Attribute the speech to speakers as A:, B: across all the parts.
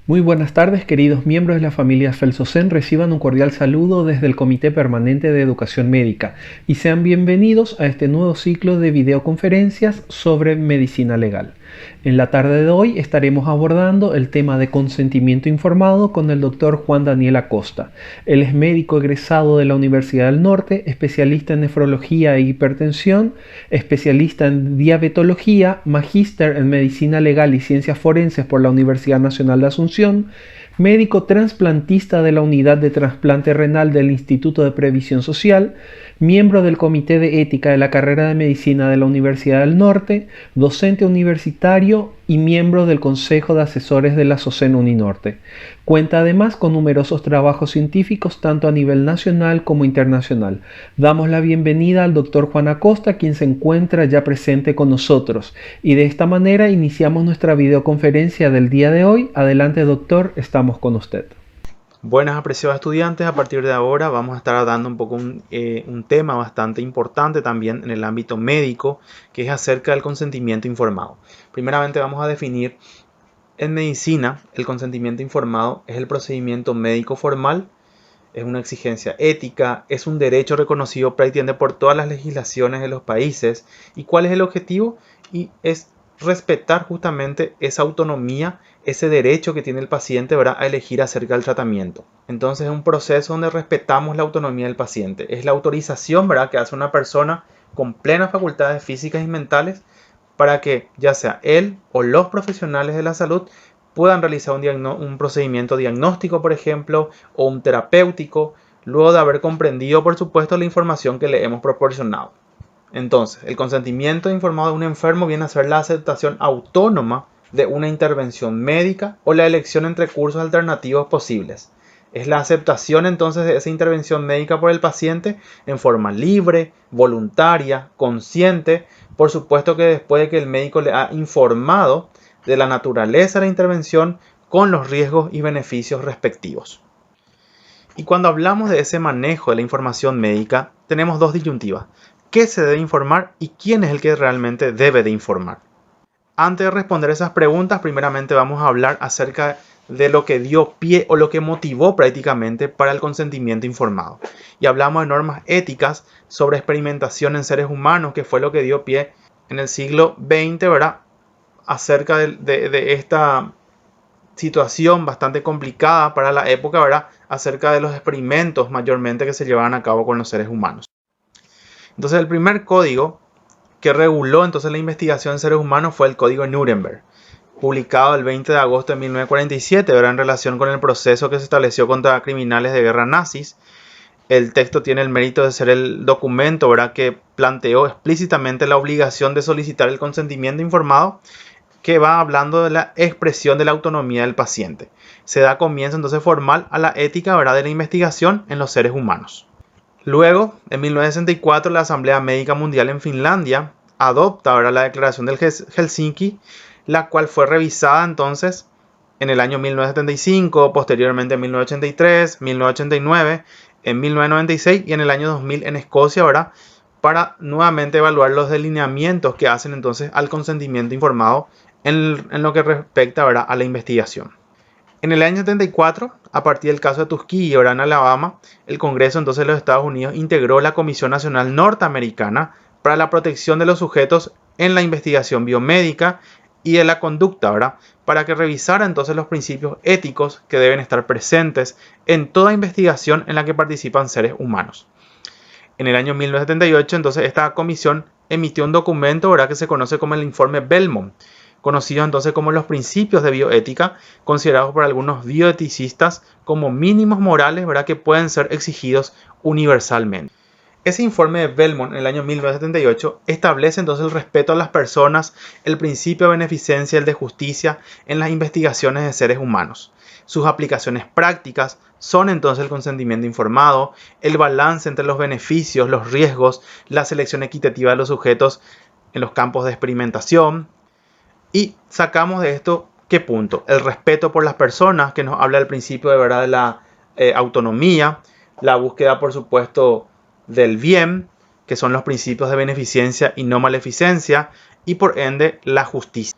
A: Muy buenas tardes, queridos miembros de la familia Felsosen. Reciban un cordial saludo desde el Comité Permanente de Educación Médica y sean bienvenidos a este nuevo ciclo de videoconferencias sobre medicina legal. En la tarde de hoy estaremos abordando el tema de consentimiento informado con el doctor Juan Daniel Acosta. Él es médico egresado de la Universidad del Norte, especialista en nefrología e hipertensión, especialista en diabetología, magíster en medicina legal y ciencias forenses por la Universidad Nacional de Asunción, médico trasplantista de la Unidad de Trasplante Renal del Instituto de Previsión Social, miembro del Comité de Ética de la Carrera de Medicina de la Universidad del Norte, docente universitario y miembro del Consejo de Asesores de la SOSEN Uninorte. Cuenta además con numerosos trabajos científicos tanto a nivel nacional como internacional. Damos la bienvenida al doctor Juan Acosta, quien se encuentra ya presente con nosotros. Y de esta manera iniciamos nuestra videoconferencia del día de hoy. Adelante, doctor, estamos con usted.
B: Buenas, apreciados estudiantes. A partir de ahora vamos a estar dando un poco un tema bastante importante también en el ámbito médico, que es acerca del consentimiento informado. Primeramente vamos a definir en medicina el consentimiento informado es el procedimiento médico formal, es una exigencia ética, es un derecho reconocido prácticamente por todas las legislaciones de los países. ¿Y cuál es el objetivo? Y es respetar justamente esa autonomía, ese derecho que tiene el paciente, ¿verdad?, a elegir acerca del tratamiento. Entonces es un proceso donde respetamos la autonomía del paciente. Es la autorización, ¿verdad?, que hace una persona con plenas facultades físicas y mentales para que ya sea él o los profesionales de la salud puedan realizar un procedimiento diagnóstico, por ejemplo, o un terapéutico, luego de haber comprendido, por supuesto, la información que le hemos proporcionado. Entonces, el consentimiento informado de un enfermo viene a ser la aceptación autónoma de una intervención médica o la elección entre cursos alternativos posibles. Es la aceptación entonces de esa intervención médica por el paciente en forma libre, voluntaria, consciente, por supuesto que después de que el médico le ha informado de la naturaleza de la intervención con los riesgos y beneficios respectivos. Y cuando hablamos de ese manejo de la información médica, tenemos dos disyuntivas. ¿Qué se debe informar y quién es el que realmente debe de informar? Antes de responder esas preguntas, primeramente vamos a hablar acerca de lo que dio pie o lo que motivó prácticamente para el consentimiento informado. Y hablamos de normas éticas sobre experimentación en seres humanos, que fue lo que dio pie en el siglo XX, ¿verdad?, acerca de esta situación bastante complicada para la época, ¿verdad?, acerca de los experimentos mayormente que se llevaban a cabo con los seres humanos. Entonces el primer código que reguló entonces la investigación en seres humanos fue el Código Nuremberg, publicado el 20 de agosto de 1947, ¿verdad?, en relación con el proceso que se estableció contra criminales de guerra nazis. El texto tiene el mérito de ser el documento, ¿verdad?, que planteó explícitamente la obligación de solicitar el consentimiento informado, que va hablando de la expresión de la autonomía del paciente. Se da comienzo entonces formal a la ética, ¿verdad?, de la investigación en los seres humanos. Luego, en 1964, la Asamblea Médica Mundial en Finlandia adopta ahora la Declaración del Helsinki, la cual fue revisada entonces en el año 1975, posteriormente en 1983, 1989, en 1996 y en el año 2000 en Escocia, ¿verdad?, para nuevamente evaluar los delineamientos que hacen entonces al consentimiento informado en lo que respecta, ¿verdad?, a la investigación. En el año 74, a partir del caso de Tuskegee, ¿verdad?, en Alabama, el Congreso entonces de los Estados Unidos integró la Comisión Nacional Norteamericana para la protección de los sujetos en la investigación biomédica y de la conducta, ¿verdad?, para que revisara entonces los principios éticos que deben estar presentes en toda investigación en la que participan seres humanos. En el año 1978, entonces, esta comisión emitió un documento, ¿verdad?, que se conoce como el Informe Belmont, conocido entonces como los principios de bioética, considerados por algunos bioeticistas como mínimos morales, ¿verdad?, que pueden ser exigidos universalmente. Ese informe de Belmont en el año 1978 establece entonces el respeto a las personas, el principio de beneficencia y el de justicia en las investigaciones de seres humanos. Sus aplicaciones prácticas son entonces el consentimiento informado, el balance entre los beneficios, los riesgos, la selección equitativa de los sujetos en los campos de experimentación. Y sacamos de esto, ¿qué punto? El respeto por las personas, que nos habla del principio de verdad de la autonomía, la búsqueda, por supuesto, del bien, que son los principios de beneficencia y no maleficencia, y por ende la justicia.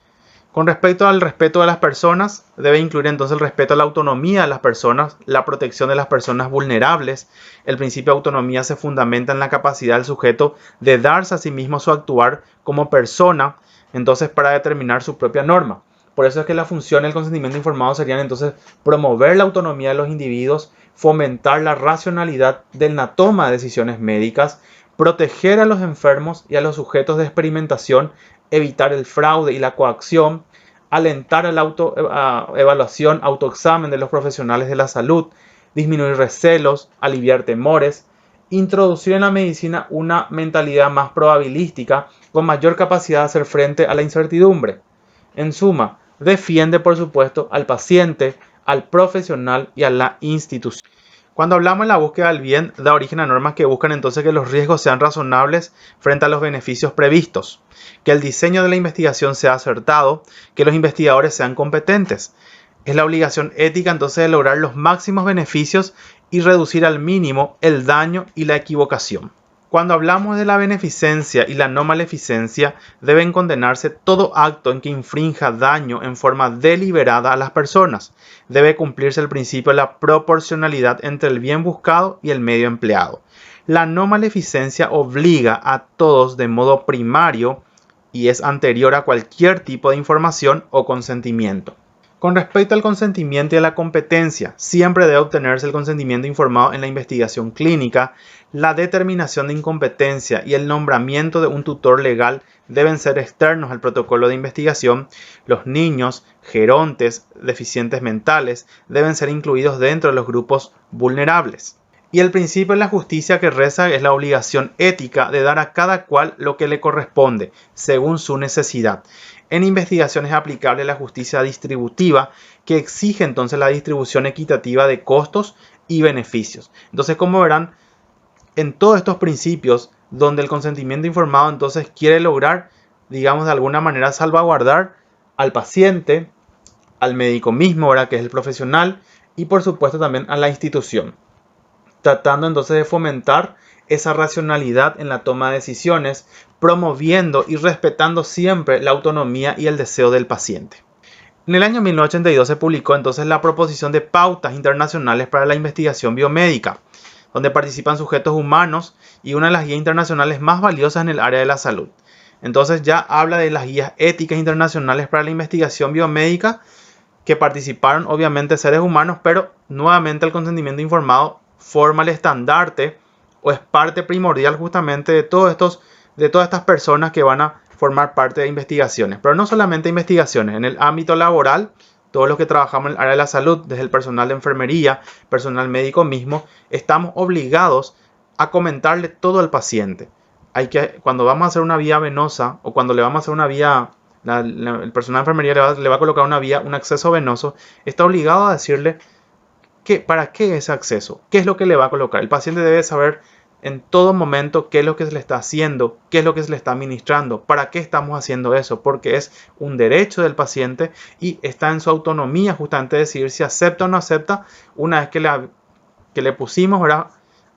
B: Con respecto al respeto de las personas, debe incluir entonces el respeto a la autonomía de las personas, la protección de las personas vulnerables. El principio de autonomía se fundamenta en la capacidad del sujeto de darse a sí mismo su actuar como persona, entonces para determinar su propia norma. Por eso es que la función del consentimiento informado serían entonces promover la autonomía de los individuos, fomentar la racionalidad de la toma de decisiones médicas, proteger a los enfermos y a los sujetos de experimentación, evitar el fraude y la coacción, alentar a la autoevaluación, autoexamen de los profesionales de la salud, disminuir recelos, aliviar temores, introducir en la medicina una mentalidad más probabilística con mayor capacidad de hacer frente a la incertidumbre. En suma, defiende por supuesto al paciente, al profesional y a la institución. Cuando hablamos de la búsqueda del bien, da origen a normas que buscan entonces que los riesgos sean razonables frente a los beneficios previstos, que el diseño de la investigación sea acertado, que los investigadores sean competentes. Es la obligación ética entonces de lograr los máximos beneficios y reducir al mínimo el daño y la equivocación. Cuando hablamos de la beneficencia y la no maleficencia, deben condenarse todo acto en que infrinja daño en forma deliberada a las personas. Debe cumplirse el principio de la proporcionalidad entre el bien buscado y el medio empleado. La no maleficencia obliga a todos de modo primario y es anterior a cualquier tipo de información o consentimiento. Con respecto al consentimiento y a la competencia, siempre debe obtenerse el consentimiento informado en la investigación clínica. La determinación de incompetencia y el nombramiento de un tutor legal deben ser externos al protocolo de investigación. Los niños, gerontes, deficientes mentales deben ser incluidos dentro de los grupos vulnerables. Y el principio de la justicia que reza es la obligación ética de dar a cada cual lo que le corresponde, según su necesidad. En investigación es aplicable la justicia distributiva, que exige entonces la distribución equitativa de costos y beneficios. Entonces, como verán, en todos estos principios, donde el consentimiento informado entonces quiere lograr, digamos de alguna manera, salvaguardar al paciente, al médico mismo, ¿verdad?, que es el profesional, y por supuesto también a la institución, tratando entonces de fomentar esa racionalidad en la toma de decisiones, promoviendo y respetando siempre la autonomía y el deseo del paciente. En el año 1982 se publicó entonces la proposición de pautas internacionales para la investigación biomédica, donde participan sujetos humanos y una de las guías internacionales más valiosas en el área de la salud. Entonces ya habla de las guías éticas internacionales para la investigación biomédica, que participaron obviamente seres humanos, pero nuevamente el consentimiento informado forma el estandarte o es parte primordial justamente de todas estas personas que van a formar parte de investigaciones. Pero no solamente investigaciones, en el ámbito laboral, todos los que trabajamos en el área de la salud, desde el personal de enfermería, personal médico mismo, estamos obligados a comentarle todo al paciente. Cuando vamos a hacer una vía venosa o cuando le vamos a hacer una vía, el personal de enfermería le va a colocar un acceso venoso, está obligado a decirle para qué ese acceso, qué es lo que le va a colocar. El paciente debe saber en todo momento qué es lo que se le está haciendo, qué es lo que se le está administrando, para qué estamos haciendo eso, porque es un derecho del paciente y está en su autonomía justamente decidir si acepta o no acepta, una vez que le pusimos, ¿verdad?,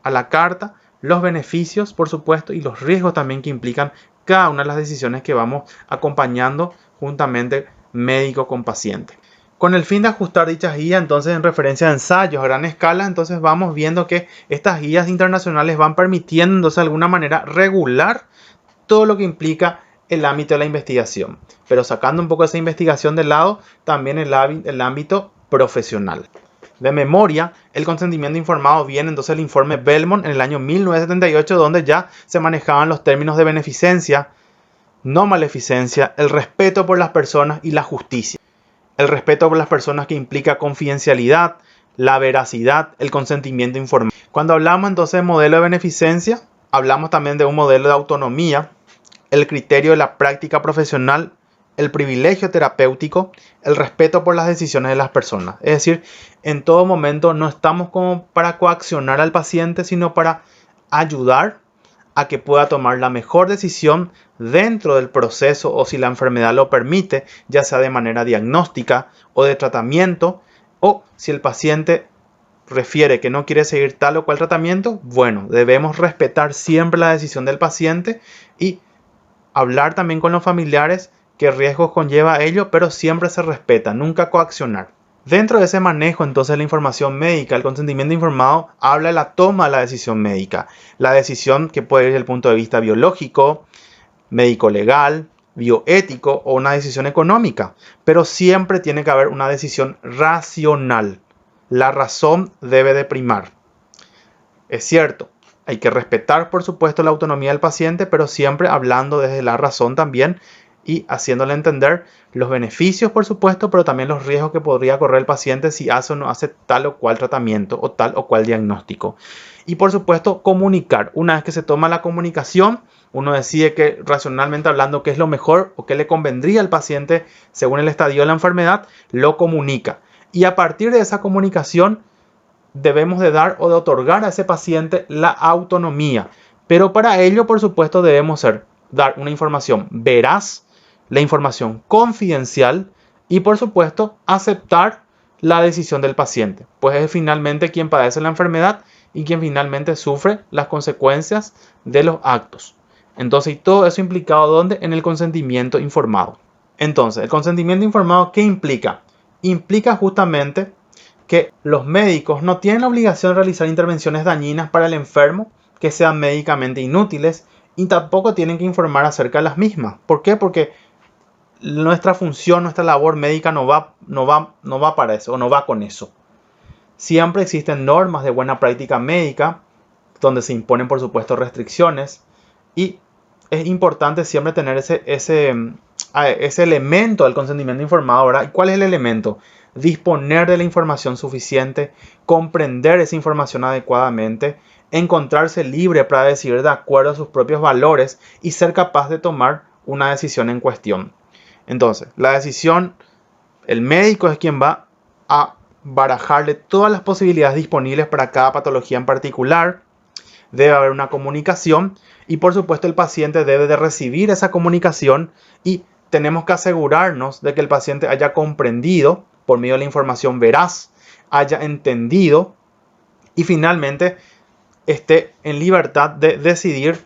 B: a la carta los beneficios, por supuesto, y los riesgos también que implican cada una de las decisiones que vamos acompañando juntamente médico con paciente. Con el fin de ajustar dichas guías, entonces en referencia a ensayos a gran escala, entonces vamos viendo que estas guías internacionales van permitiendo entonces de alguna manera regular todo lo que implica el ámbito de la investigación, pero sacando un poco esa investigación de lado, también el ámbito profesional. De memoria, el consentimiento informado viene entonces el informe Belmont en el año 1978, donde ya se manejaban los términos de beneficencia, no maleficencia, el respeto por las personas y la justicia. El respeto por las personas que implica confidencialidad, la veracidad, el consentimiento informado. Cuando hablamos entonces de modelo de beneficencia, hablamos también de un modelo de autonomía, el criterio de la práctica profesional, el privilegio terapéutico, el respeto por las decisiones de las personas. Es decir, en todo momento no estamos como para coaccionar al paciente, sino para ayudar a que pueda tomar la mejor decisión dentro del proceso o si la enfermedad lo permite, ya sea de manera diagnóstica o de tratamiento, o si el paciente refiere que no quiere seguir tal o cual tratamiento, bueno, debemos respetar siempre la decisión del paciente y hablar también con los familiares qué riesgos conlleva ello, pero siempre se respeta, nunca coaccionar. Dentro de ese manejo entonces de la información médica, el consentimiento informado habla de la toma de la decisión médica. La decisión que puede ir desde el punto de vista biológico, médico-legal, bioético o una decisión económica. Pero siempre tiene que haber una decisión racional. La razón debe de primar. Es cierto, hay que respetar por supuesto la autonomía del paciente, pero siempre hablando desde la razón también y haciéndole entender los beneficios, por supuesto, pero también los riesgos que podría correr el paciente si hace o no hace tal o cual tratamiento o tal o cual diagnóstico. Y por supuesto, comunicar. Una vez que se toma la comunicación, uno decide que racionalmente hablando qué es lo mejor o qué le convendría al paciente según el estadio de la enfermedad, lo comunica. Y a partir de esa comunicación debemos de dar o de otorgar a ese paciente la autonomía. Pero para ello, por supuesto, debemos dar una información veraz, la información confidencial y por supuesto aceptar la decisión del paciente, pues es finalmente quien padece la enfermedad y quien finalmente sufre las consecuencias de los actos. Entonces, y todo eso implicado ¿dónde? En el consentimiento informado. Entonces, el consentimiento informado, ¿qué implica? Implica justamente que los médicos no tienen la obligación de realizar intervenciones dañinas para el enfermo que sean médicamente inútiles y tampoco tienen que informar acerca de las mismas. ¿Por qué? Porque nuestra función, nuestra labor médica no va para eso o no va con eso. Siempre existen normas de buena práctica médica donde se imponen por supuesto restricciones y es importante siempre tener ese elemento del consentimiento informado, ¿verdad? ¿Y cuál es el elemento? Disponer de la información suficiente, comprender esa información adecuadamente, encontrarse libre para decidir de acuerdo a sus propios valores y ser capaz de tomar una decisión en cuestión. Entonces, la decisión, el médico es quien va a barajarle todas las posibilidades disponibles para cada patología en particular. Debe haber una comunicación y por supuesto el paciente debe de recibir esa comunicación y tenemos que asegurarnos de que el paciente haya comprendido por medio de la información veraz, haya entendido y finalmente esté en libertad de decidir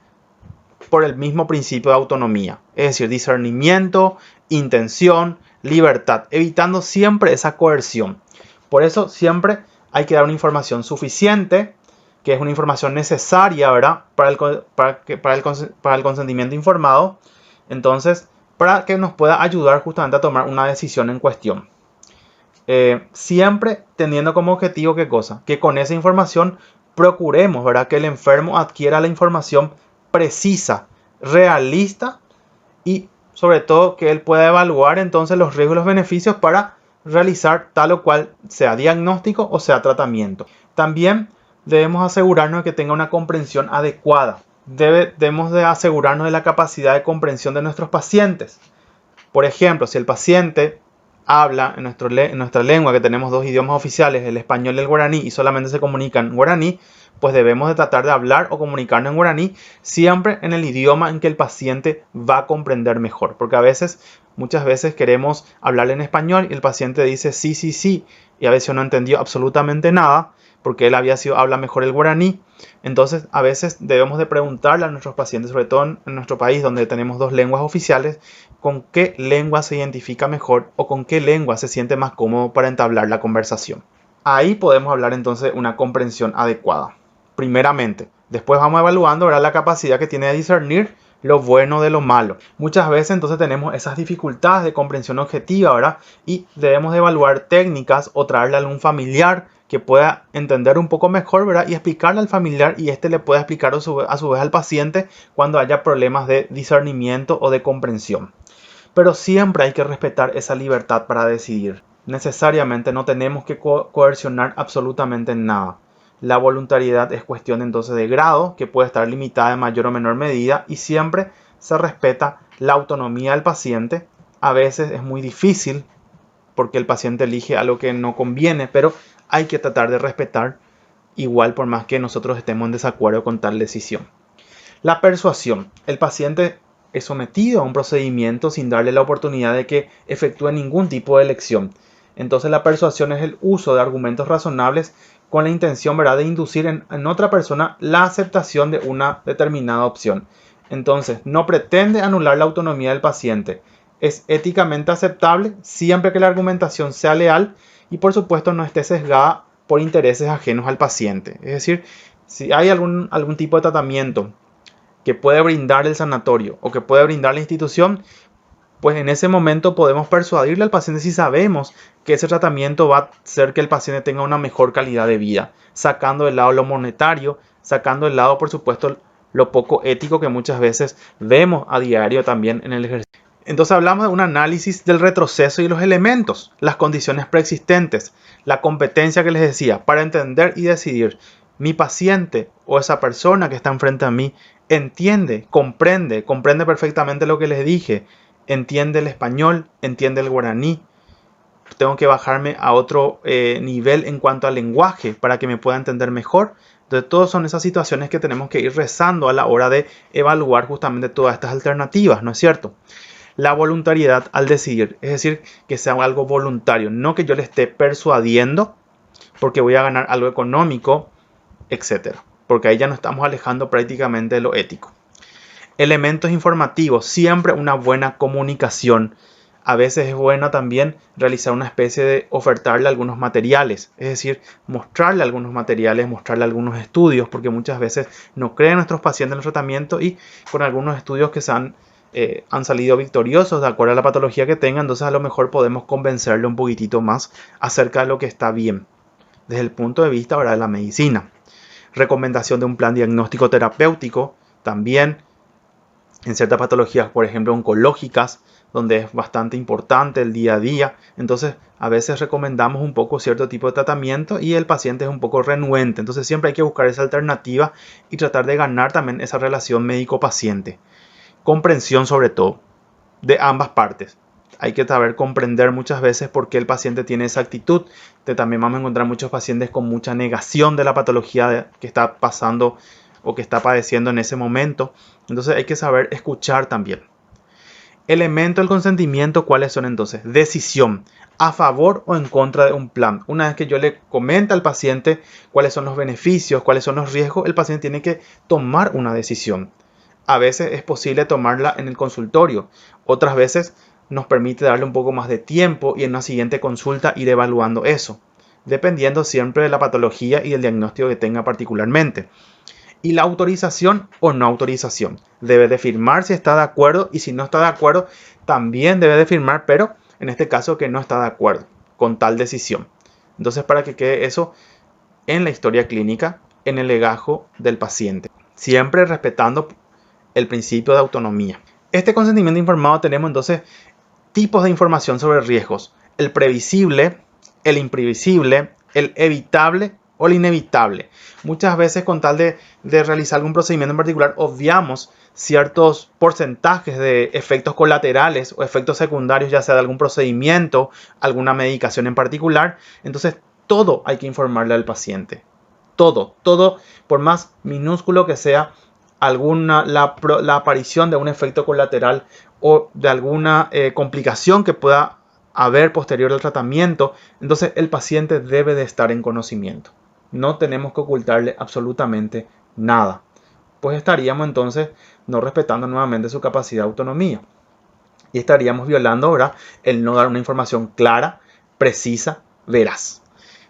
B: por el mismo principio de autonomía, es decir, discernimiento, intención, libertad, evitando siempre esa coerción. Por eso siempre hay que dar una información suficiente, que es una información necesaria, ¿verdad? Para el consentimiento informado, entonces, para que nos pueda ayudar justamente a tomar una decisión en cuestión. Siempre teniendo como objetivo, ¿qué cosa? Que con esa información procuremos, ¿verdad? Que el enfermo adquiera la información precisa, realista y sobre todo que él pueda evaluar entonces los riesgos y los beneficios para realizar tal o cual sea diagnóstico o sea tratamiento. También debemos asegurarnos de que tenga una comprensión adecuada. Debemos de asegurarnos de la capacidad de comprensión de nuestros pacientes. Por ejemplo, si el paciente habla en nuestra lengua, que tenemos dos idiomas oficiales, el español y el guaraní, y solamente se comunica en guaraní, pues debemos de tratar de hablar o comunicarnos en guaraní siempre en el idioma en que el paciente va a comprender mejor. Porque muchas veces queremos hablar en español y el paciente dice sí, sí, sí, y a veces no entendió absolutamente nada porque él habla mejor el guaraní. Entonces a veces debemos de preguntarle a nuestros pacientes, sobre todo en nuestro país donde tenemos dos lenguas oficiales, con qué lengua se identifica mejor o con qué lengua se siente más cómodo para entablar la conversación. Ahí podemos hablar entonces de una comprensión adecuada. Primeramente, después vamos evaluando, ¿verdad?, la capacidad que tiene de discernir lo bueno de lo malo. Muchas veces entonces tenemos esas dificultades de comprensión objetiva, ¿verdad? Y debemos de evaluar técnicas o traerle a algún familiar que pueda entender un poco mejor, ¿verdad? Y explicarle al familiar y este le pueda explicar a su vez al paciente cuando haya problemas de discernimiento o de comprensión. Pero siempre hay que respetar esa libertad para decidir. Necesariamente no tenemos que coercionar absolutamente nada. La voluntariedad es cuestión entonces de grado, que puede estar limitada en mayor o menor medida, y siempre se respeta la autonomía del paciente. A veces es muy difícil porque el paciente elige algo que no conviene, pero hay que tratar de respetar igual por más que nosotros estemos en desacuerdo con tal decisión. La persuasión. El paciente es sometido a un procedimiento sin darle la oportunidad de que efectúe ningún tipo de elección. Entonces la persuasión es el uso de argumentos razonables con la intención, ¿verdad?, de inducir en otra persona la aceptación de una determinada opción. Entonces no pretende anular la autonomía del paciente. es éticamente aceptable siempre que la argumentación sea leal y por supuesto no esté sesgada por intereses ajenos al paciente. Es decir, si hay algún tipo de tratamiento que puede brindar el sanatorio o que puede brindar la institución, pues en ese momento podemos persuadirle al paciente si sabemos que ese tratamiento va a hacer que el paciente tenga una mejor calidad de vida, sacando de lado lo monetario, sacando de lado, por supuesto, lo poco ético que muchas veces vemos a diario también en el ejercicio. Entonces hablamos de un análisis del retroceso y los elementos, las condiciones preexistentes, la competencia que les decía, para entender y decidir, mi paciente o esa persona que está enfrente a mí entiende, comprende perfectamente lo que les dije, entiende el español, entiende el guaraní. Tengo que bajarme a otro nivel en cuanto al lenguaje para que me pueda entender mejor. Entonces, todas son esas situaciones que tenemos que ir rezando a la hora de evaluar justamente todas estas alternativas, ¿no es cierto? La voluntariedad al decidir, es decir, que sea algo voluntario, no que yo le esté persuadiendo porque voy a ganar algo económico, etcétera. Porque ahí ya nos estamos alejando prácticamente de lo ético. Elementos informativos, siempre una buena comunicación. A veces es buena también realizar una especie de ofertarle algunos materiales, es decir, mostrarle algunos materiales, mostrarle algunos estudios, porque muchas veces no creen nuestros pacientes en el tratamiento y con algunos estudios que han salido victoriosos de acuerdo a la patología que tengan, entonces a lo mejor podemos convencerle un poquitito más acerca de lo que está bien desde el punto de vista ahora de la medicina. Recomendación de un plan diagnóstico terapéutico también en ciertas patologías, por ejemplo oncológicas, donde es bastante importante el día a día. Entonces a veces recomendamos un poco cierto tipo de tratamiento y el paciente es un poco renuente. Entonces siempre hay que buscar esa alternativa y tratar de ganar también esa relación médico-paciente. Comprensión sobre todo de ambas partes. Hay que saber comprender muchas veces por qué el paciente tiene esa actitud. También vamos a encontrar muchos pacientes con mucha negación de la patología que está pasando o que está padeciendo en ese momento. Entonces hay que saber escuchar también. Elemento del consentimiento, ¿cuáles son entonces? Decisión, a favor o en contra de un plan. Una vez que yo le comento al paciente cuáles son los beneficios, cuáles son los riesgos, el paciente tiene que tomar una decisión. A veces es posible tomarla en el consultorio, otras veces nos permite darle un poco más de tiempo y en una siguiente consulta ir evaluando eso, dependiendo siempre de la patología y del diagnóstico que tenga particularmente. Y la autorización o no autorización. Debe de firmar si está de acuerdo y si no está de acuerdo también debe de firmar, pero en este caso que no está de acuerdo con tal decisión. Entonces para que quede eso en la historia clínica, en el legajo del paciente, siempre respetando el principio de autonomía. Este consentimiento informado tenemos entonces tipos de información sobre riesgos: el previsible, el imprevisible, el evitable o el inevitable. Muchas veces con tal de realizar algún procedimiento en particular obviamos ciertos porcentajes de efectos colaterales o efectos secundarios, ya sea de algún procedimiento, alguna medicación en particular. Entonces todo hay que informarle al paciente. Todo, por más minúsculo que sea la aparición de un efecto colateral o de alguna complicación que pueda haber posterior al tratamiento, entonces el paciente debe de estar en conocimiento. No tenemos que ocultarle absolutamente nada, pues estaríamos entonces no respetando nuevamente su capacidad de autonomía y estaríamos violando ahora el no dar una información clara, precisa, veraz.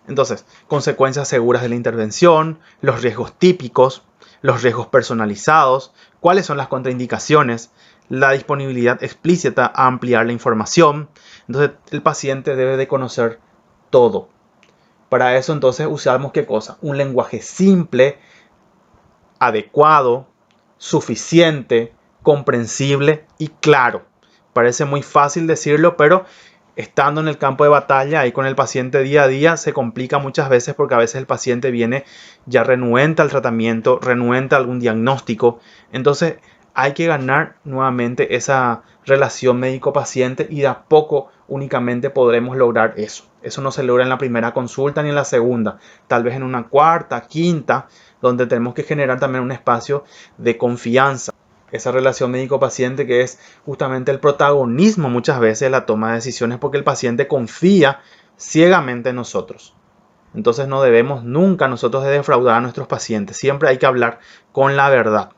B: Entonces, consecuencias seguras de la intervención, los riesgos típicos, los riesgos personalizados, cuáles son las contraindicaciones, la disponibilidad explícita a ampliar la información. Entonces, el paciente debe de conocer todo. Para eso, entonces, usamos ¿qué cosa? Un lenguaje simple, adecuado, suficiente, comprensible y claro. Parece muy fácil decirlo, pero estando en el campo de batalla y con el paciente día a día se complica muchas veces porque a veces el paciente viene ya renuente al tratamiento, renuente a algún diagnóstico. Entonces hay que ganar nuevamente esa relación médico-paciente y de a poco únicamente podremos lograr eso. Eso no se logra en la primera consulta ni en la segunda, tal vez en una cuarta, quinta, donde tenemos que generar también un espacio de confianza. Esa relación médico-paciente que es justamente el protagonismo muchas veces de la toma de decisiones porque el paciente confía ciegamente en nosotros. Entonces no debemos nunca nosotros de defraudar a nuestros pacientes. Siempre hay que hablar con la verdad.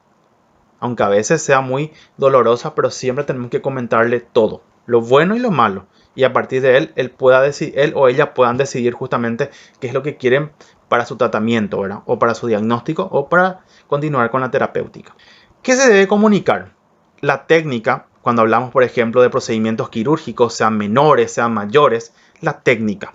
B: Aunque a veces sea muy dolorosa, pero siempre tenemos que comentarle todo. lo bueno y lo malo. Y a partir de él él o ella puedan decidir justamente qué es lo que quieren para su tratamiento, ¿verdad? O para su diagnóstico o para continuar con la terapéutica. ¿Qué se debe comunicar? La técnica, cuando hablamos por ejemplo de procedimientos quirúrgicos, sean menores, sean mayores, la técnica,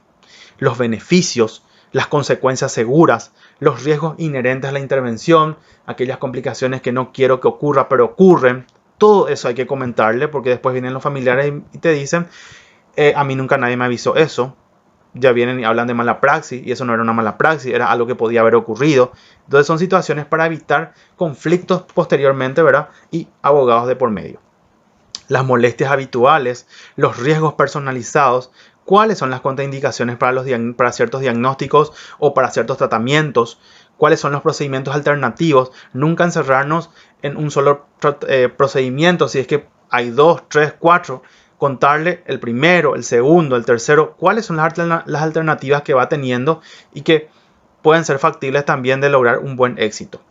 B: los beneficios, las consecuencias seguras, los riesgos inherentes a la intervención, aquellas complicaciones que no quiero que ocurra pero ocurren, todo eso hay que comentarle, porque después vienen los familiares y te dicen, a mí nunca nadie me avisó eso. Ya vienen y hablan de mala praxis, y eso no era una mala praxis, era algo que podía haber ocurrido. Entonces son situaciones para evitar conflictos posteriormente, ¿verdad? Y abogados de por medio. Las molestias habituales, los riesgos personalizados, cuáles son las contraindicaciones para ciertos diagnósticos o para ciertos tratamientos, cuáles son los procedimientos alternativos, nunca encerrarnos en un solo procedimiento, si es que hay 2, 3, 4, contarle el primero, el segundo, el tercero, cuáles son las alternativas que va teniendo y que pueden ser factibles también de lograr un buen éxito.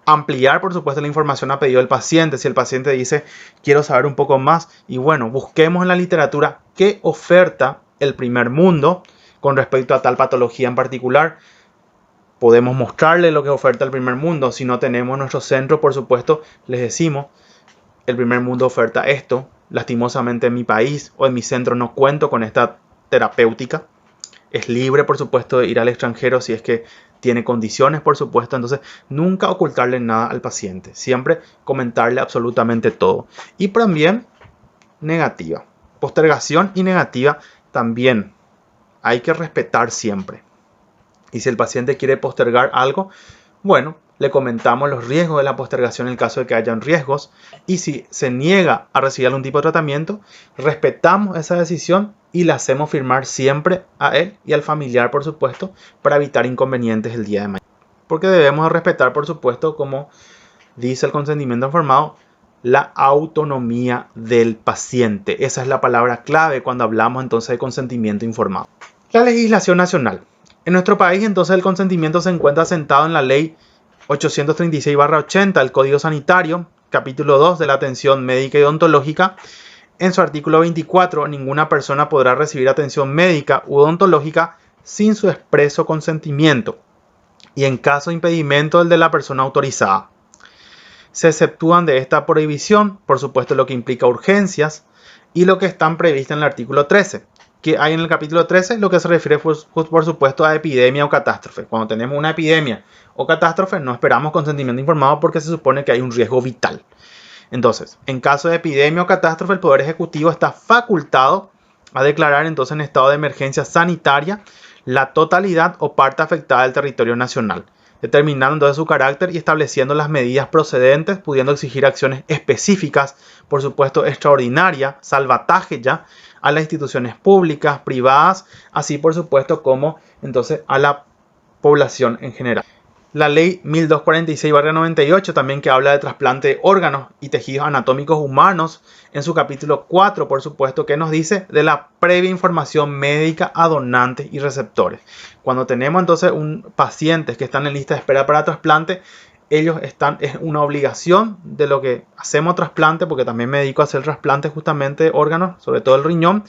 B: Ampliar, por supuesto, la información a pedido del paciente. Si el paciente dice, quiero saber un poco más, y bueno, busquemos en la literatura qué oferta el primer mundo con respecto a tal patología en particular. Podemos mostrarle lo que oferta el primer mundo. Si no tenemos nuestro centro, por supuesto, les decimos, el primer mundo oferta esto. Lastimosamente en mi país o en mi centro no cuento con esta terapéutica. Es libre, por supuesto, de ir al extranjero si es que tiene condiciones, por supuesto. Entonces, nunca ocultarle nada al paciente. Siempre comentarle absolutamente todo. Y también negativa. Postergación y negativa también hay que respetar siempre. Y si el paciente quiere postergar algo, bueno, le comentamos los riesgos de la postergación en el caso de que hayan riesgos. Y si se niega a recibir algún tipo de tratamiento, respetamos esa decisión y le hacemos firmar siempre a él y al familiar, por supuesto, para evitar inconvenientes el día de mañana. Porque debemos respetar, por supuesto, como dice el consentimiento informado, la autonomía del paciente. Esa es la palabra clave cuando hablamos entonces de consentimiento informado. La legislación nacional. En nuestro país entonces el consentimiento se encuentra asentado en la ley 836/80, el Código Sanitario, capítulo 2 de la atención médica y odontológica. En su artículo 24, ninguna persona podrá recibir atención médica u odontológica sin su expreso consentimiento y en caso de impedimento el de la persona autorizada. Se exceptúan de esta prohibición, por supuesto, lo que implica urgencias y lo que están previstas en el artículo 13. Que hay en el capítulo 13 lo que se refiere por supuesto a epidemia o catástrofe. Cuando tenemos una epidemia o catástrofe no esperamos consentimiento informado porque se supone que hay un riesgo vital. Entonces, en caso de epidemia o catástrofe, el Poder Ejecutivo está facultado a declarar entonces en estado de emergencia sanitaria la totalidad o parte afectada del territorio nacional, determinando entonces su carácter y estableciendo las medidas procedentes, pudiendo exigir acciones específicas, por supuesto extraordinarias, salvataje ya, a las instituciones públicas, privadas, así por supuesto como entonces a la población en general. La ley 1246/98 también, que habla de trasplante de órganos y tejidos anatómicos humanos, en su capítulo 4, por supuesto, que nos dice de la previa información médica a donantes y receptores. Cuando tenemos entonces pacientes que están en lista de espera para trasplante, es una obligación de lo que hacemos trasplante, porque también me dedico a hacer trasplante justamente de órganos, sobre todo el riñón,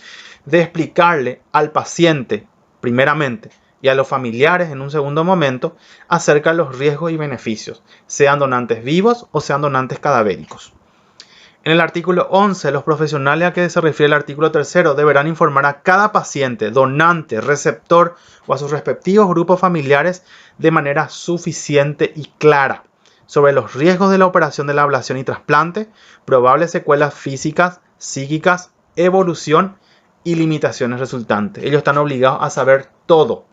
B: de explicarle al paciente primeramente y a los familiares en un segundo momento acerca de los riesgos y beneficios, sean donantes vivos o sean donantes cadavéricos. En el artículo 11, los profesionales a que se refiere el artículo 3 deberán informar a cada paciente, donante, receptor o a sus respectivos grupos familiares de manera suficiente y clara sobre los riesgos de la operación de la ablación y trasplante, probables secuelas físicas, psíquicas, evolución y limitaciones resultantes. Ellos están obligados a saber todo.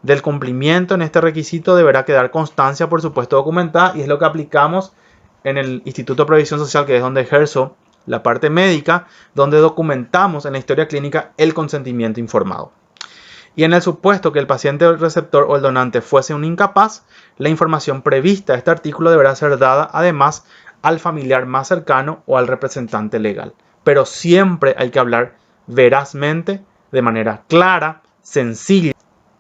B: Del cumplimiento en este requisito deberá quedar constancia, por supuesto, documentada, y es lo que aplicamos en el Instituto de Previsión Social, que es donde ejerzo la parte médica, donde documentamos en la historia clínica el consentimiento informado. Y en el supuesto que el paciente, el receptor o el donante fuese un incapaz, la información prevista en este artículo deberá ser dada además al familiar más cercano o al representante legal. Pero siempre hay que hablar verazmente, de manera clara, sencilla,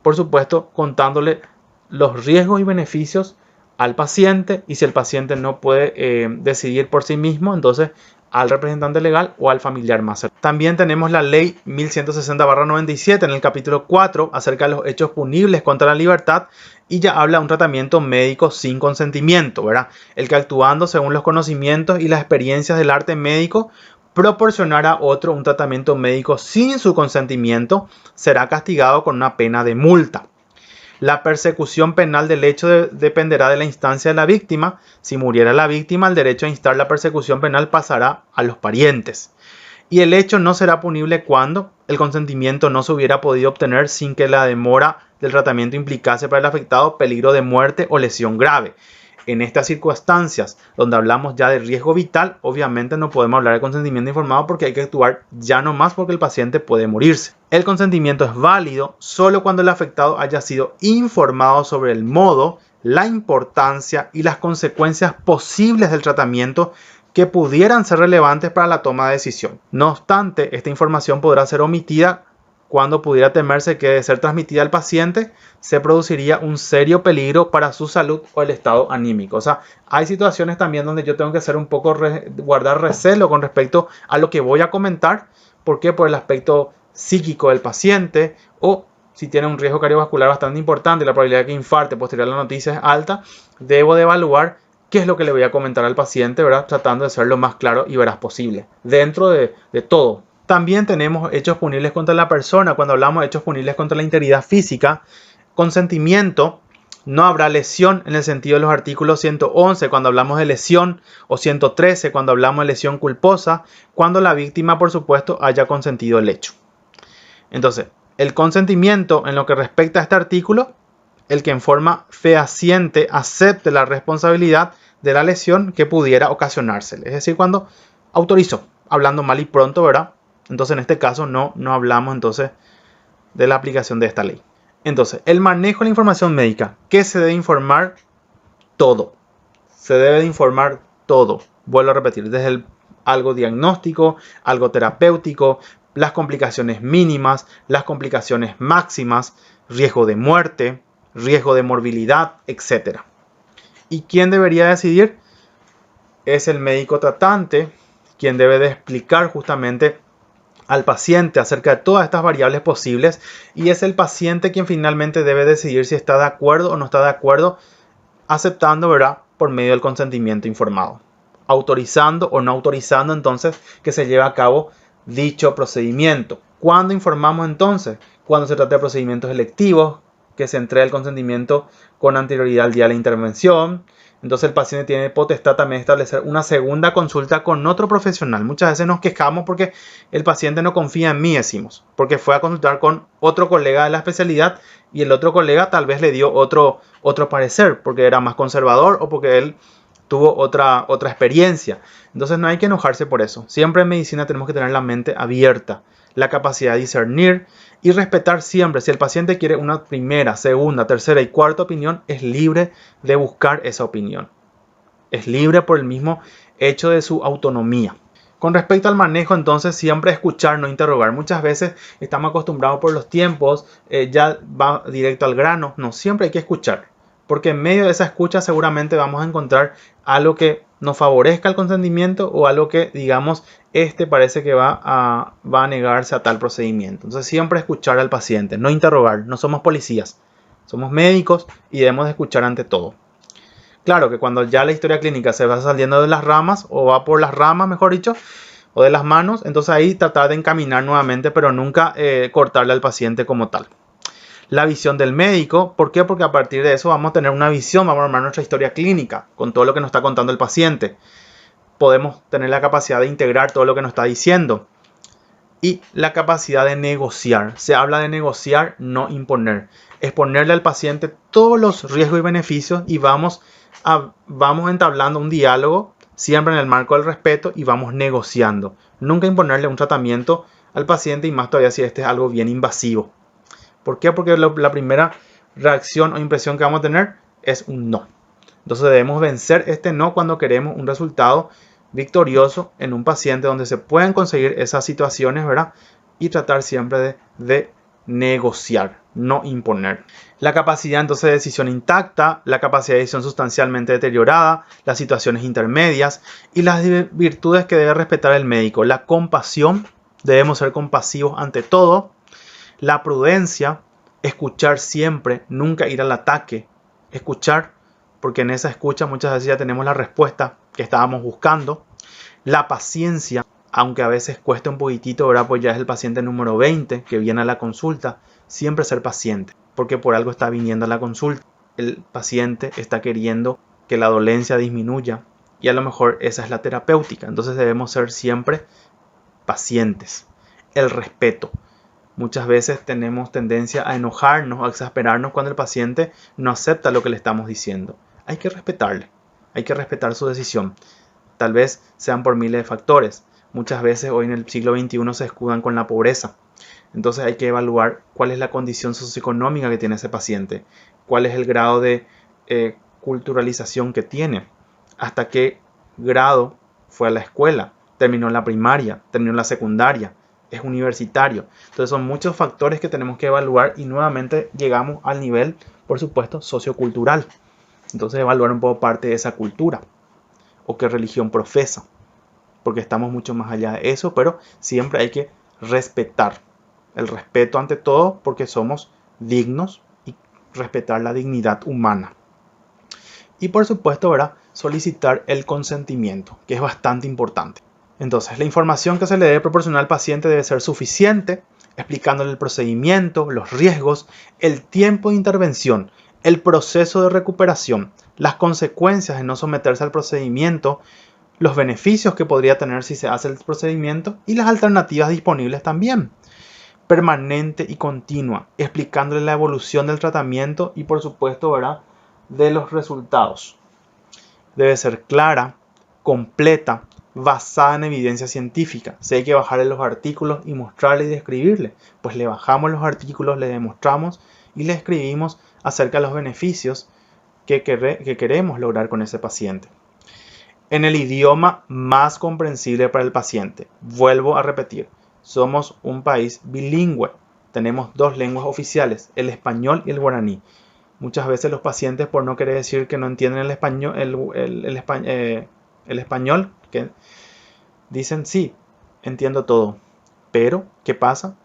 B: por supuesto contándole los riesgos y beneficios al paciente, y si el paciente no puede decidir por sí mismo, entonces al representante legal o al familiar más cercano. También tenemos la ley 1160/97 en el capítulo 4 acerca de los hechos punibles contra la libertad y ya habla de un tratamiento médico sin consentimiento, ¿verdad? El que actuando según los conocimientos y las experiencias del arte médico proporcionar a otro un tratamiento médico sin su consentimiento será castigado con una pena de multa. La persecución penal del hecho dependerá de la instancia de la víctima. Si muriera la víctima, el derecho a instar la persecución penal pasará a los parientes. Y el hecho no será punible cuando el consentimiento no se hubiera podido obtener sin que la demora del tratamiento implicase para el afectado peligro de muerte o lesión grave. En estas circunstancias, donde hablamos ya de riesgo vital, obviamente no podemos hablar de consentimiento informado porque hay que actuar ya no más porque el paciente puede morirse. El consentimiento es válido solo cuando el afectado haya sido informado sobre el modo, la importancia y las consecuencias posibles del tratamiento que pudieran ser relevantes para la toma de decisión. No obstante, esta información podrá ser omitida cuando pudiera temerse que de ser transmitida al paciente se produciría un serio peligro para su salud o el estado anímico. O sea, hay situaciones también donde yo tengo que hacer un poco guardar recelo con respecto a lo que voy a comentar. ¿Por qué? Por el aspecto psíquico del paciente o si tiene un riesgo cardiovascular bastante importante y la probabilidad de que infarte posterior a la noticia es alta, debo de evaluar qué es lo que le voy a comentar al paciente, ¿verdad? Tratando de ser lo más claro y veraz posible dentro de todo. También tenemos hechos punibles contra la persona. Cuando hablamos de hechos punibles contra la integridad física, consentimiento, no habrá lesión en el sentido de los artículos 111 cuando hablamos de lesión o 113 cuando hablamos de lesión culposa, cuando la víctima, por supuesto, haya consentido el hecho. Entonces, el consentimiento en lo que respecta a este artículo, el que en forma fehaciente acepte la responsabilidad de la lesión que pudiera ocasionársele. Es decir, cuando autorizó, hablando mal y pronto, ¿verdad? Entonces, en este caso, no hablamos entonces de la aplicación de esta ley. Entonces, el manejo de la información médica. ¿Qué se debe informar? Todo. Se debe de informar todo. Vuelvo a repetir, desde algo diagnóstico, algo terapéutico, las complicaciones mínimas, las complicaciones máximas, riesgo de muerte, riesgo de morbilidad, etc. ¿Y quién debería decidir? Es el médico tratante, quien debe de explicar justamente al paciente acerca de todas estas variables posibles y es el paciente quien finalmente debe decidir si está de acuerdo o no está de acuerdo, aceptando, ¿verdad?, por medio del consentimiento informado, autorizando o no autorizando entonces que se lleve a cabo dicho procedimiento. ¿Cuándo informamos entonces? Cuando se trata de procedimientos electivos, que se entrega el consentimiento con anterioridad al día de la intervención. Entonces el paciente tiene potestad también de establecer una segunda consulta con otro profesional. Muchas veces nos quejamos porque el paciente no confía en mí, decimos, porque fue a consultar con otro colega de la especialidad y el otro colega tal vez le dio otro parecer porque era más conservador o porque él tuvo otra experiencia. Entonces no hay que enojarse por eso. Siempre en medicina tenemos que tener la mente abierta, la capacidad de discernir y respetar siempre. Si el paciente quiere una primera, segunda, tercera y cuarta opinión, es libre de buscar esa opinión. Es libre por el mismo hecho de su autonomía. Con respecto al manejo, entonces, siempre escuchar, no interrogar. Muchas veces estamos acostumbrados por los tiempos, ya va directo al grano. No, siempre hay que escuchar. Porque en medio de esa escucha seguramente vamos a encontrar algo que nos favorezca el consentimiento o algo que, digamos, parece que va a negarse a tal procedimiento. Entonces siempre escuchar al paciente, no interrogar. No somos policías, somos médicos y debemos de escuchar ante todo. Claro que cuando ya la historia clínica se va saliendo de las ramas o va por las ramas, mejor dicho, o de las manos, entonces ahí tratar de encaminar nuevamente, pero nunca cortarle al paciente como tal. La visión del médico, ¿por qué? Porque a partir de eso vamos a tener una visión, vamos a armar nuestra historia clínica con todo lo que nos está contando el paciente. Podemos tener la capacidad de integrar todo lo que nos está diciendo. Y la capacidad de negociar. Se habla de negociar, no imponer. Exponerle al paciente todos los riesgos y beneficios y vamos entablando un diálogo, siempre en el marco del respeto y vamos negociando. Nunca imponerle un tratamiento al paciente y más todavía si este es algo bien invasivo. ¿Por qué? Porque la primera reacción o impresión que vamos a tener es un no. Entonces debemos vencer este no cuando queremos un resultado victorioso en un paciente donde se pueden conseguir esas situaciones, ¿verdad? Y tratar siempre de negociar. no imponer. La capacidad entonces de decisión intacta, la capacidad de decisión sustancialmente deteriorada, las situaciones intermedias y las virtudes que debe respetar el médico. La compasión, debemos ser compasivos ante todo. La prudencia, escuchar siempre, nunca ir al ataque. Escuchar, porque en esa escucha muchas veces ya tenemos la respuesta que estábamos buscando. La paciencia, aunque a veces cueste un poquitito, ¿verdad? Pues ya es el paciente número 20 que viene a la consulta. Siempre ser paciente, porque por algo está viniendo a la consulta. El paciente está queriendo que la dolencia disminuya y a lo mejor esa es la terapéutica. Entonces debemos ser siempre pacientes. El respeto. Muchas veces tenemos tendencia a enojarnos, a exasperarnos cuando el paciente no acepta lo que le estamos diciendo. Hay que respetarle, hay que respetar su decisión. Tal vez sean por miles de factores. Muchas veces hoy en el siglo XXI se escudan con la pobreza. Entonces hay que evaluar cuál es la condición socioeconómica que tiene ese paciente, cuál es el grado de culturalización que tiene, hasta qué grado fue a la escuela, terminó la primaria, terminó la secundaria, es universitario. Entonces son muchos factores que tenemos que evaluar y nuevamente llegamos al nivel, por supuesto, sociocultural. Entonces evaluar un poco parte de esa cultura o qué religión profesa, porque estamos mucho más allá de eso, pero siempre hay que respetar. El respeto ante todo, porque somos dignos y respetar la dignidad humana. Y por supuesto, ¿verdad? Solicitar el consentimiento, que es bastante importante. Entonces, la información que se le debe proporcionar al paciente debe ser suficiente, explicándole el procedimiento, los riesgos, el tiempo de intervención, el proceso de recuperación, las consecuencias de no someterse al procedimiento, los beneficios que podría tener si se hace el procedimiento y las alternativas disponibles también. Permanente y continua, explicándole la evolución del tratamiento y por supuesto, ¿verdad?, de los resultados. Debe ser clara, completa, basada en evidencia científica. Si hay que bajarle los artículos y mostrarle y describirle, pues le bajamos los artículos, le demostramos y le escribimos acerca de los beneficios que queremos lograr con ese paciente. En el idioma más comprensible para el paciente. Vuelvo a repetir, somos un país bilingüe. Tenemos dos lenguas oficiales, el español y el guaraní. Muchas veces los pacientes, por no querer decir que no entienden el español, el español, que dicen sí, entiendo todo. Pero, ¿qué pasa?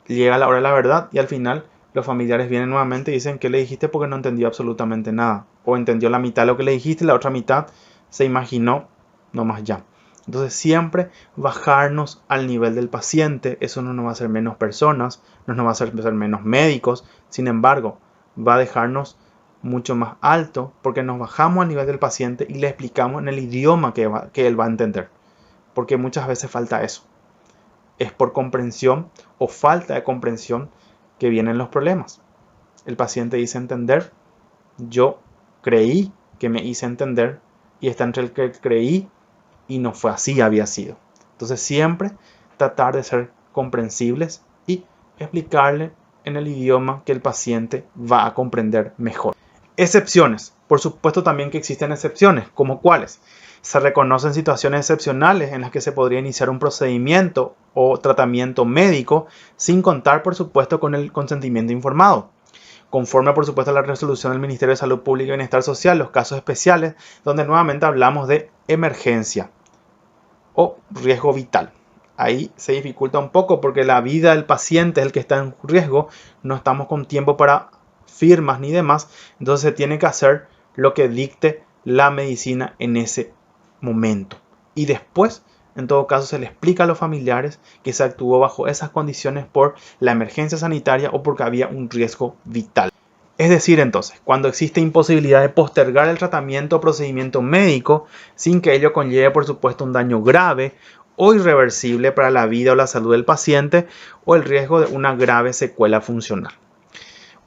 B: Llega la hora de la verdad y al final los familiares vienen nuevamente y dicen que le dijiste porque no entendió absolutamente nada. O entendió la mitad de lo que le dijiste y la otra mitad se imaginó nomás ya. Entonces siempre bajarnos al nivel del paciente. Eso no nos va a hacer menos personas, no nos va a hacer menos médicos. Sin embargo, va a dejarnos mucho más alto porque nos bajamos al nivel del paciente y le explicamos en el idioma que él va a entender. Porque muchas veces falta eso. Es por comprensión o falta de comprensión que vienen los problemas. El paciente dice entender, yo creí que me hice entender y está entre el que creí y no fue así, había sido. Entonces siempre tratar de ser comprensibles y explicarle en el idioma que el paciente va a comprender mejor. Excepciones. Por supuesto también que existen excepciones, como cuáles. Se reconocen situaciones excepcionales en las que se podría iniciar un procedimiento o tratamiento médico sin contar, por supuesto, con el consentimiento informado. Conforme, por supuesto, a la resolución del Ministerio de Salud Pública y Bienestar Social, los casos especiales, donde nuevamente hablamos de emergencia o riesgo vital. Ahí se dificulta un poco porque la vida del paciente es el que está en riesgo, no estamos con tiempo para firmas ni demás, entonces se tiene que hacer lo que dicte la medicina en ese momento. Y después, en todo caso, se le explica a los familiares que se actuó bajo esas condiciones por la emergencia sanitaria o porque había un riesgo vital. Es decir, entonces, cuando existe imposibilidad de postergar el tratamiento o procedimiento médico sin que ello conlleve, por supuesto, un daño grave o irreversible para la vida o la salud del paciente o el riesgo de una grave secuela funcional.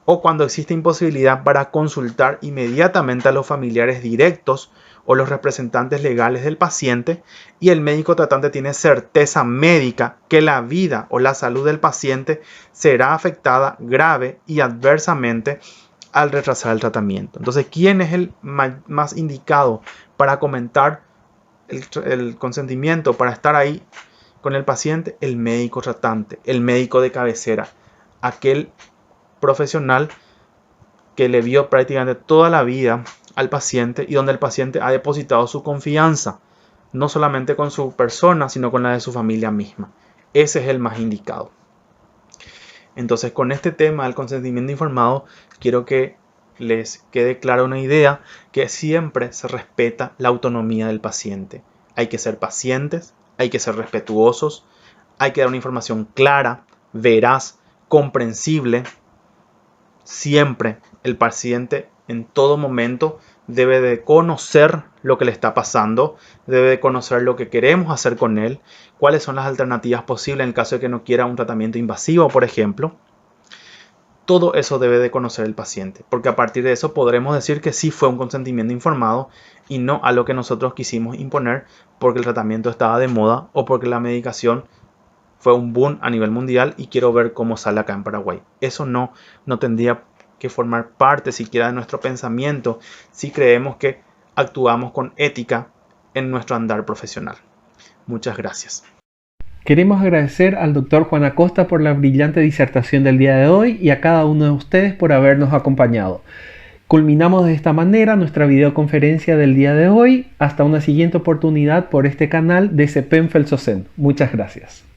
B: O cuando existe imposibilidad para consultar inmediatamente a los familiares directos o los representantes legales del paciente y el médico tratante tiene certeza médica que la vida o la salud del paciente será afectada grave y adversamente al retrasar el tratamiento. Entonces, ¿quién es el más indicado para comentar el consentimiento, para estar ahí con el paciente? El médico tratante, el médico de cabecera, aquel profesional que le vio prácticamente toda la vida al paciente y donde el paciente ha depositado su confianza, no solamente con su persona, sino con la de su familia misma. Ese es el más indicado. Entonces, con este tema del consentimiento informado, quiero que les quede clara una idea que siempre se respeta la autonomía del paciente. Hay que ser pacientes, hay que ser respetuosos, hay que dar una información clara, veraz, comprensible. Siempre el paciente en todo momento debe de conocer lo que le está pasando, debe de conocer lo que queremos hacer con él, cuáles son las alternativas posibles en el caso de que no quiera un tratamiento invasivo, por ejemplo. Todo eso debe de conocer el paciente, porque a partir de eso podremos decir que sí fue un consentimiento informado y no a lo que nosotros quisimos imponer porque el tratamiento estaba de moda o porque la medicación fue un boom a nivel mundial y quiero ver cómo sale acá en Paraguay. Eso no tendría que formar parte siquiera de nuestro pensamiento si creemos que actuamos con ética en nuestro andar profesional. Muchas gracias.
A: Queremos agradecer al Dr. Juan Acosta por la brillante disertación del día de hoy y a cada uno de ustedes por habernos acompañado. Culminamos de esta manera nuestra videoconferencia del día de hoy. Hasta una siguiente oportunidad por este canal de CEPEM Felsocen. Muchas gracias.